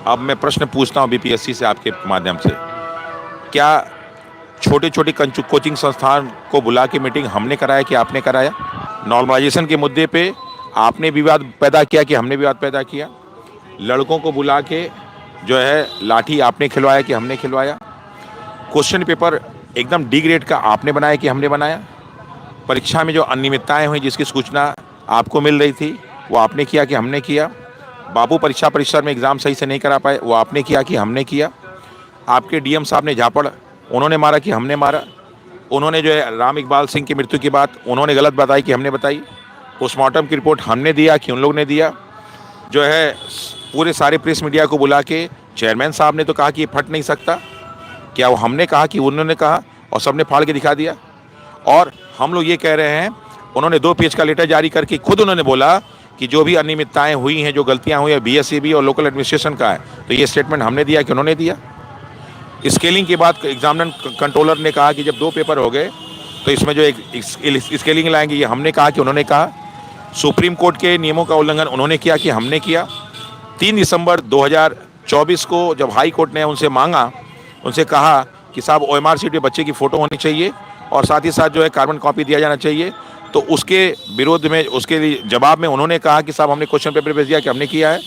अब मैं प्रश्न पूछता हूँ बीपीएससी से आपके माध्यम से। क्या छोटे छोटे कोचिंग संस्थान को बुला के मीटिंग हमने कराया कि आपने कराया? नॉर्मलाइजेशन के मुद्दे पे आपने विवाद पैदा किया कि हमने विवाद पैदा किया? लड़कों को बुला के जो है लाठी आपने खिलवाया कि हमने खिलवाया? क्वेश्चन पेपर एकदम डी ग्रेड का आपने बनाया कि हमने बनाया? परीक्षा में जो अनियमितताएं हुई जिसकी सूचना आपको मिल रही थी वो आपने किया कि हमने किया? बाबू परीक्षा परिसर में एग्ज़ाम सही से नहीं करा पाए वो आपने किया कि हमने किया? आपके डीएम साहब ने झापड़ उन्होंने मारा कि हमने मारा? उन्होंने जो है राम इकबाल सिंह की मृत्यु की बात उन्होंने गलत बताई कि हमने बताई? पोस्टमार्टम की रिपोर्ट हमने दिया कि उन लोग ने दिया? जो है पूरे सारे प्रेस मीडिया को बुला के चेयरमैन साहब ने तो कहा कि ये फट नहीं सकता। क्या वो हमने कहा कि उन्होंने कहा और सबने फाड़ के दिखा दिया? और हम लोग ये कह रहे हैं, उन्होंने 2 पेज का लेटर जारी करके खुद उन्होंने बोला कि जो भी अनियमितताएं हुई हैं, जो गलतियां हुई हैं बीएसईबी और लोकल एडमिनिस्ट्रेशन का है, तो ये स्टेटमेंट हमने दिया कि उन्होंने दिया? स्केलिंग के बाद एग्जामिनर कंट्रोलर ने कहा कि जब 2 पेपर हो गए तो इसमें जो एक स्केलिंग लाएंगे, ये हमने कहा कि उन्होंने कहा? सुप्रीम कोर्ट के नियमों का उल्लंघन उन्होंने किया कि हमने किया? 3 दिसंबर 2024 को जब हाई कोर्ट ने उनसे मांगा, उनसे कहा कि साहब ओएमआर शीट पे बच्चे की फ़ोटो होनी चाहिए और साथ ही साथ जो है कार्बन कॉपी दिया जाना चाहिए, तो उसके विरोध में, उसके लिए जवाब में उन्होंने कहा कि साहब हमने क्वेश्चन पेपर भेज दिया कि हमने किया है।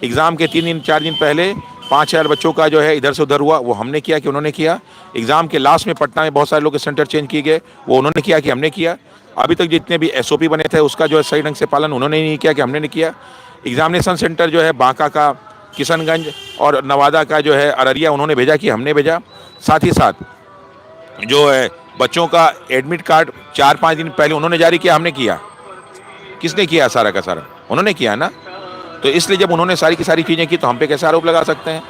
एग्ज़ाम के 3 दिन 4 दिन पहले 5000 बच्चों का जो है इधर से उधर हुआ, वो हमने किया कि उन्होंने किया? एग्ज़ाम के लास्ट में पटना में बहुत सारे लोग के सेंटर चेंज किए गए, वो उन्होंने किया कि हमने किया? अभी तक जितने भी एसओपी बने थे उसका जो है सही ढंग से पालन उन्होंने नहीं किया कि हमने नहीं किया? एग्जामिनेशन सेंटर जो है बांका का, किशनगंज और नवादा का जो है अररिया, उन्होंने भेजा कि हमने भेजा? साथ ही साथ जो है बच्चों का एडमिट कार्ड 4-5 दिन पहले उन्होंने जारी किया, हमने किया? किसने किया सारा का सारा? उन्होंने किया ना? तो इसलिए जब उन्होंने सारी की सारी चीज़ें की तो हम पे कैसे आरोप लगा सकते हैं?